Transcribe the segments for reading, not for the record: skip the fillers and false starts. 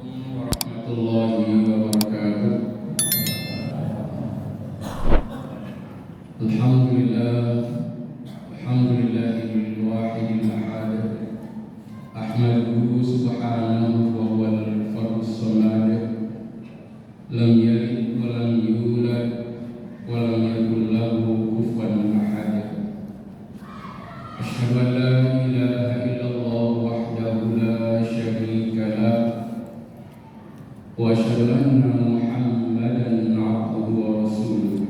warahmatullahi wabarakatuh. Alhamdulillahil wahidil ahad. Ahmaduhu subhanahu wa huwal fardus samad. Lam yalid wa lam yulad wa lam yakul lahu kufuwan ahad. Asyhadu an la ilaha illallah wahdahu la syarika lah. Wa asyhadu anna Muhammadan abduhu wa rasuluh.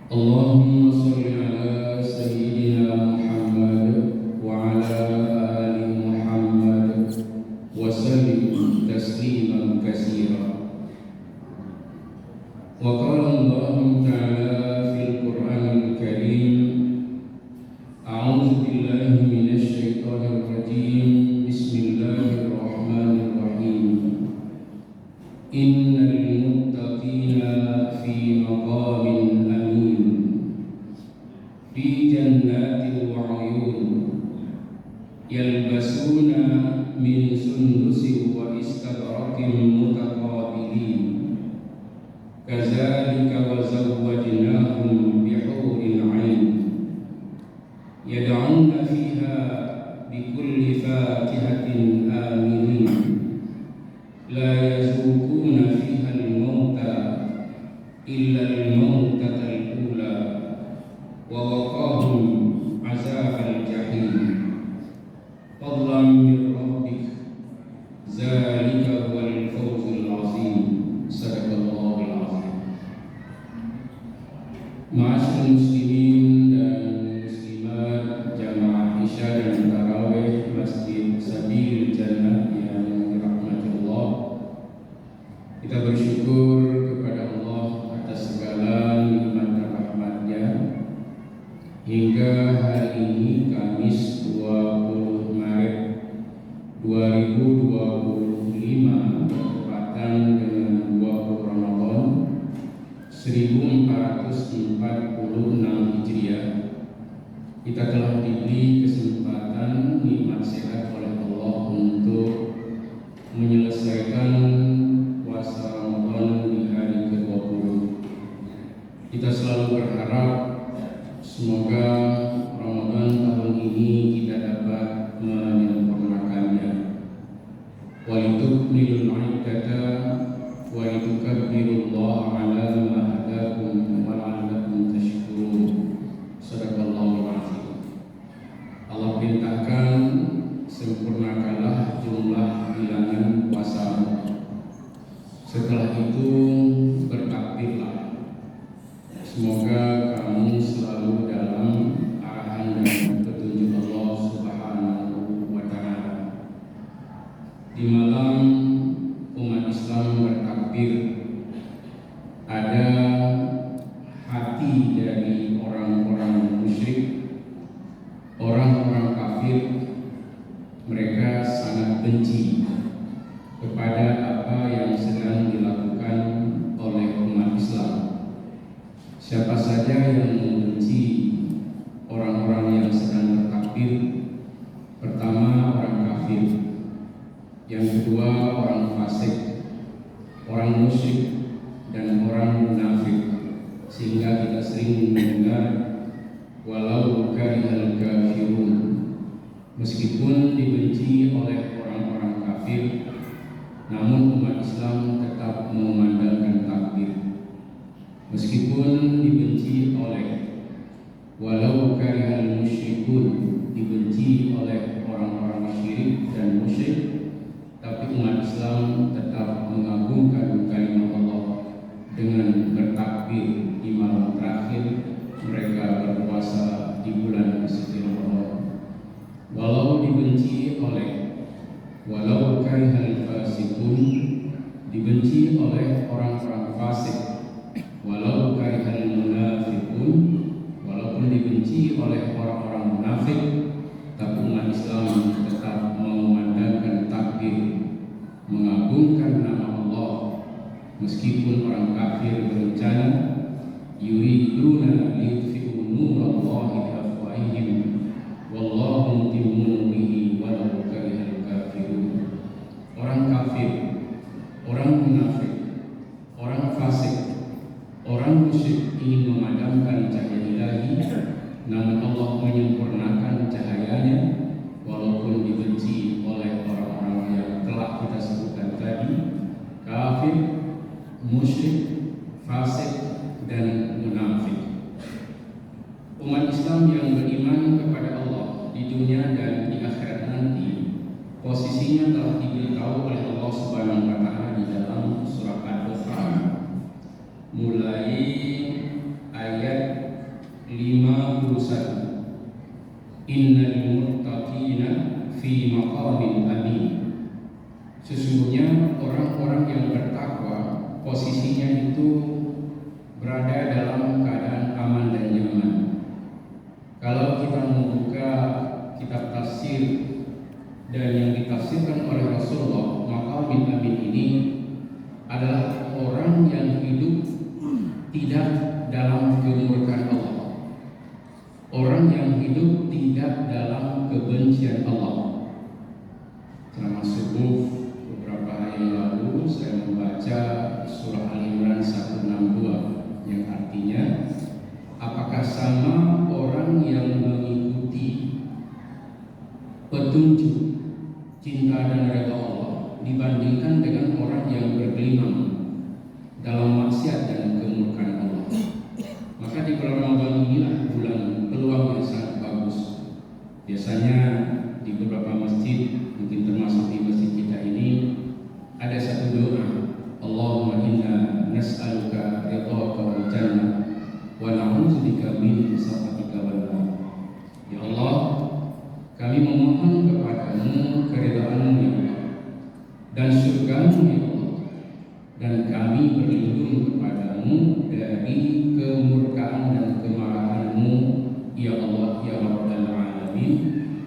Allahumma shalli ala sayyidina Muhammad wa ala ali Muhammad wa sallim tasliman katsira. Wa qala Allah ta'ala fil Qur'anil Karim, a'udzu billahi minasy syaithanir rajim. Bismillahirrahmanirrahim. Innal muttaqina fi maqamin amin, fi jannatin wa 'uyun, yalbasuna min sundusin wa istabraqin mutaqabilin, kadzalika wa zawwajnahum bihurin 'ain, yad'una fiha bikulli fakihatin aminin, la yazuquna fiha al-mauta illa al-mautatal ula, wa waqahum azabal jahim, fadlan min rabbik, zalika huwal fawzul azim. Sadaqallahul azim. Ma'asyiral muslimin dan muslimat, jamaah Isya dan tarawih Masjid Sabilil Jannah yang dirahmati Allah, kita bersyukur kepada Allah atas segala nikmat dan rahmat-Nya hingga hari ini Kamis 20 Maret 2025 bertepatan dengan 20 Ramadan 1446 Hijriah. Kita telah diberi kesempatan nikmat sehat oleh Allah untuk menyelesaikan puasa Ramadan di hari ke-20. Kita selalu berharap semoga Ramadan tahun ini kita dapat menyempurnakannya. Wa litukmilul 'iddata wa litukabbirullaha 'ala ma hadakum wa la'allakum tashkurun. Sadaqallahul azim. Allah perintahkan, sempurnakanlah jumlah bilangan puasamu. Setelah itu bertakbirlah. Semoga kamu selalu dalam arahan dan petunjuk Allah Subhanahu wa ta'ala. Di malam umat Islam bertakbir, ada hati dari orang-orang musyrik, orang-orang kafir. Mereka sangat benci kepada apa yang sedang dilakukan oleh umat Islam. Siapa saja yang membenci orang-orang yang sedang bertakbir, pertama orang kafir, yang kedua orang fasik, orang musyrik, dan orang munafik. Sehingga kita sering mendengar walau karihal kafirun, meskipun dibenci oleh orang-orang kafir, namun umat Islam tetap memandangkan takbir. Meskipun dibenci oleh walau karihal musyrikun, dibenci oleh orang-orang syirik dan musyrik, tapi umat Islam tetap mengagungkan kalimat Allah dengan bertakbir di malam terakhir mereka berpuasa di bulan suci Ramadan. Walau dibenci oleh walau karihal fasikun, dibenci oleh orang-orang fasik, walau karihal munafikun, walaupun dibenci oleh orang-orang munafik, tapi umat Islam tetap memandangkan takbir, mengagungkan nama Allah, meskipun orang kafir berencana yuriduna liyutfi'u nurallahi biafwahihim wallahu mutimmu nurihi walau karihal kafirun. musyrik, fasik, dan munafik. Umat Islam yang beriman kepada Allah di dunia dan di akhirat nanti, posisinya telah diberitahu oleh Allah Subhanahu wa Ta'ala di dalam surah Al-Baqarah mulai ayat 51. Innal muttaqina fi maqamin amin. Sesungguhnya orang-orang yang bertakwa posisinya itu berada dalam keadaan aman dan nyaman. Kalau kita membuka kitab tafsir dan yang ditafsirkan oleh Rasulullah, maqamin amin ini adalah orang yang hidup tidak dalam kemurkaan Allah, orang yang hidup tidak dalam kebencian Allah. Selama subuh beberapa hari yang lalu saya membaca surah Al-Imran 162 yang artinya, apakah sama orang yang mengikuti petunjuk cinta dan redha Allah dibandingkan dengan orang yang bergelimang dalam maksiat dan kemurkaan Allah. Maka di bulan Ramadan inilah bulan peluang yang sangat bagus. Biasanya di beberapa masjid, mungkin termasuk di masjid kita ini, ada satu doa, Allahumma inna nas'aluka ridhaka wal jannah wa na'udzubika min sakhatika wal nar. Ya Allah, kami memohon kepadamu keridhaan-Mu ya Allah dan surga-Mu ya Allah, dan kami berlindung kepadamu dari kemurkaan dan kemarahan-Mu ya Allah ya Rabbal Alamin,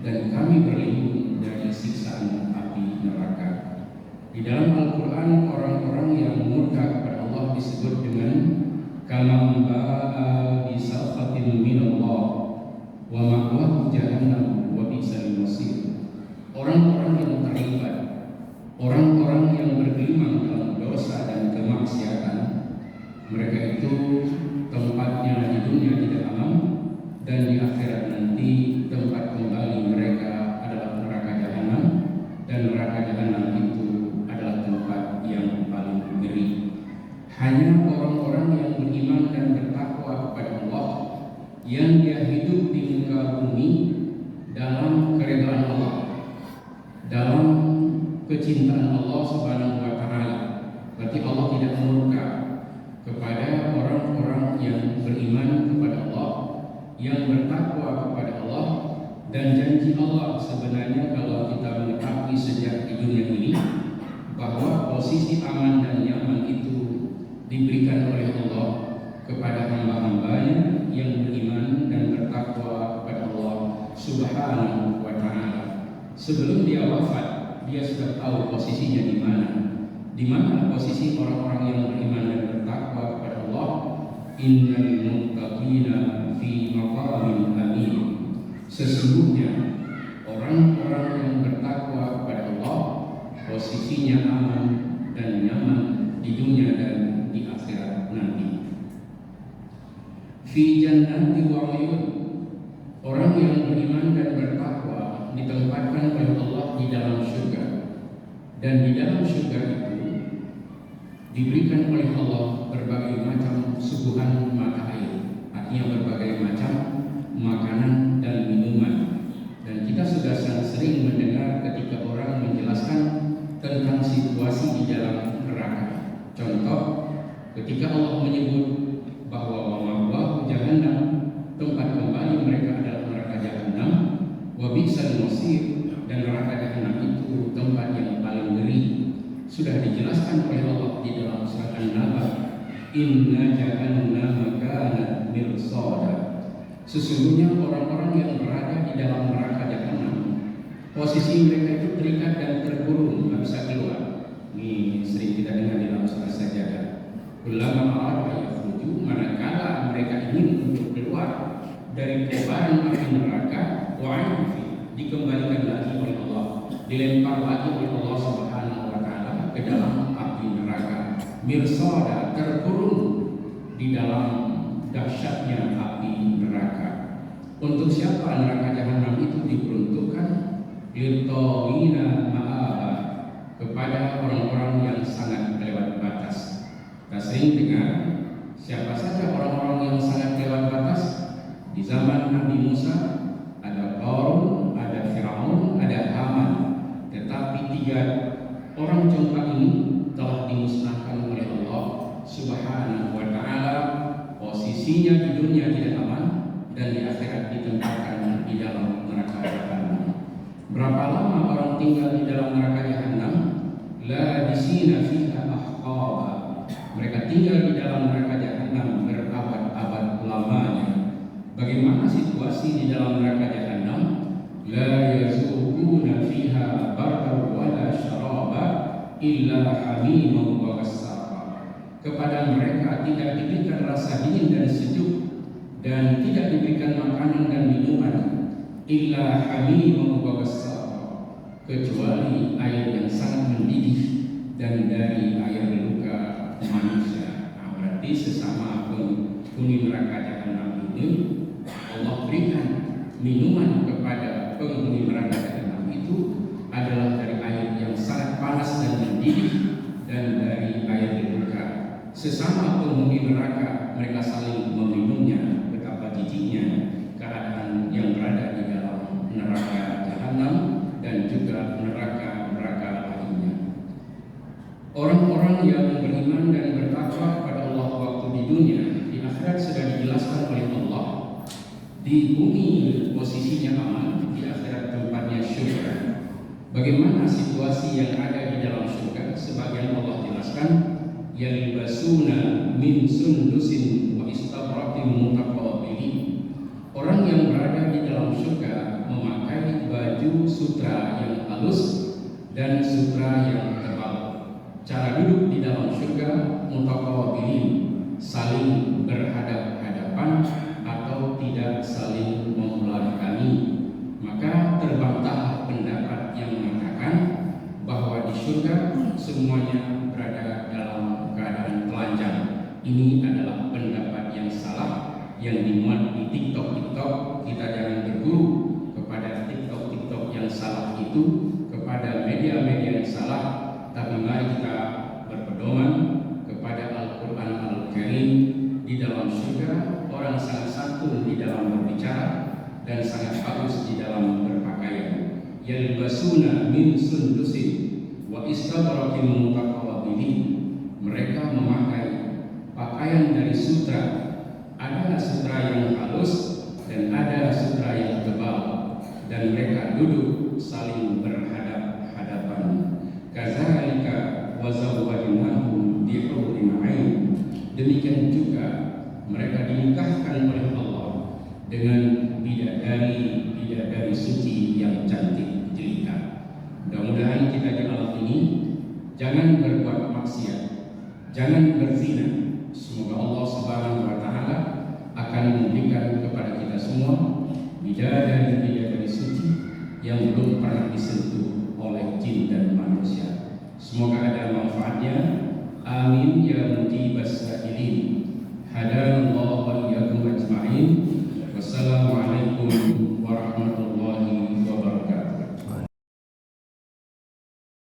dan kami berlindung dari siksaan api neraka. Di dalam Al-Quran, orang-orang yang murka kepada Allah disebut dengan kalam ba'a bi sakhatin minallah wa ma'wahu jahannam wa bi'sal masir. Orang-orang yang terlibat, orang-orang yang bergelimang dalam dosa dan kemaksiatan, mereka itu tempatnya di dunia tidak aman, dan di akhirat nanti tempat kembali mereka adalah neraka jahanam, dan neraka jahanam itu adalah tempat yang paling ngeri. Hanya orang-orang yang beriman dan bertakwa kepada Allah, yang dia hidup di muka bumi dalam keridhaan Allah, dalam kecintaan Allah Subhanahu wa Ta'ala. Berarti Allah tidak murka kepada orang-orang yang beriman kepada Allah, yang bertakwa kepada Allah, dan janji Allah sebenarnya kalau kita mengetahui sejak di dunia ini bahwa posisi aman dan nyaman itu diberikan oleh Allah kepada hamba-hambanya yang beriman dan bertakwa kepada Allah Subhanahu wa Ta'ala. Sebelum dia wafat, dia sudah tahu posisinya di mana. Di mana posisi orang-orang yang beriman dan bertakwa kepada Allah? Innal muttaqina fi maqamin amin. Sesungguhnya orang-orang yang bertakwa kepada Allah posisinya aman dan nyaman di dunia dan di akhirat nanti. Fi jannati wa uyun. Orang yang beriman dan bertakwa ditempatkan oleh Allah di dalam surga, dan di dalam surga itu diberikan oleh Allah berbagai macam suguhan mata air, artinya berbagai macam makanan dan minuman. Dan kita sudah sangat sering mendengar ketika orang menjelaskan tentang situasi di dalam neraka. Contoh, ketika Allah menyebut bahwa ma'wahu jahannam, tempat kembali mereka adalah neraka jahanam, wa bi'sal masir, dan neraka jahanam itu tempat yang paling ngeri. Sudah dijelaskan oleh Allah di dalam surat An-Naba, inna jahannama kanat mirsada. Sesungguhnya orang-orang yang berada di dalam neraka jahanam, posisi mereka itu terikat dan terkurung, tidak bisa keluar. Ini sering kita dengar di dalam surat Sajadah. Ulama arada yakhruju, manakala mereka ingin untuk keluar dari kobaran api neraka, wa'afi, dikembalikan lagi oleh Allah, dilempar lagi oleh Allah Subhanahu wa Ta'ala ke dalam api neraka. Mirsada, terkurung di dalam dahsyatnya api neraka. Untuk siapa neraka jahanam itu diperuntukkan? Lirtawina ma'aba, kepada orang-orang yang sangat melewat batas. Kita sering dengar siapa saja orang-orang yang sangat lewat batas di zaman Nabi Musa. Ada Qarun, ada Firaun, ada Haman. Tetapi 3 orang contoh ini telah dimusnahkan oleh Allah Subhanahu wa Ta'ala. Posisinya di dunia tidak aman dan di akhirat ditempatkan di dalam neraka jahanam. Berapa lama orang tinggal di dalam neraka jahanam? Labisina fiha ahqaba. Mereka tinggal di dalam neraka jahanam berabad-abad lamanya. Bagaimana situasi di dalam neraka jahanam? La yazuquna fiha bardan wala syaraba illa hamiman wa ghassaqan. Kepada mereka tidak diberikan rasa dingin dan sejuk, dan tidak diberikan makanan dan minuman illa hamiman wa ghassaqan, kecuali air yang sangat mendidih dan dari air luka manusia. Nah, berarti sesama penghuni neraka jahanam ini Allah berikan minuman kepada penghuni neraka jahanam itu adalah dari air yang sangat panas dan mendidih dan dari air luka. Sesama penghuni neraka mereka saling meminumnya. Betapa jijiknya keadaan yang berada di dalam neraka jahanam dan juga neraka-neraka lainnya. Orang-orang yang beriman dan bertakwa kepada Allah waktu di dunia, di akhirat sudah dijelaskan oleh Allah. Di bumi posisinya aman, di akhirat tempatnya syurga. Bagaimana situasi yang ada di dalam syurga? Sebagian Allah jelaskan, yalbasuna min sundusin wa istabraqin mutaqabilin. Orang yang berada di dalam syurga memakai baju sutra yang halus dan sutra yang tebal. Cara duduk di dalam syurga mutaqabilin, saling berhadap-hadapan atau tidak saling membelakangi. Maka terbantah pendapat yang mengatakan bahwa di syurga semuanya berada dalam keadaan telanjang. Ini adalah pendapat yang salah yang dimuat di TikTok. Kita jangan berguru kepada TikTok yang salah itu, kepada media-media yang salah. Tapi mari kita berpedoman kepada Al-Quran Al-Karim. Di dalam syurga orang sangat santun di dalam berbicara dan sangat bagus di dalam berpakaian. Yalbasuna min sundusin wa istabraqin mutaqabilin. Mereka memakai pakaian dari sutra. Ada sutra yang halus dan ada sutra yang tebal, dan mereka duduk saling berhadap-hadapan. Kadzalika wa zawwajnahum bihurin 'ain. Demikian juga mereka dinikahkan oleh Allah dengan bidadari suci yang cantik jelita. Mudah-mudahan kita di alam ini jangan berbuat maksiat, jangan berzina. Semoga Allah Subhanahu wa Ta'ala akan memberikan kepada kita semua bidadari suci yang belum pernah disentuh oleh jin dan manusia. Semoga ada manfaatnya. Amin ya mujibas sa'ilin. Hadanallahu wa iyyakum ajma'in. Wassalamualaikum warahmatullahi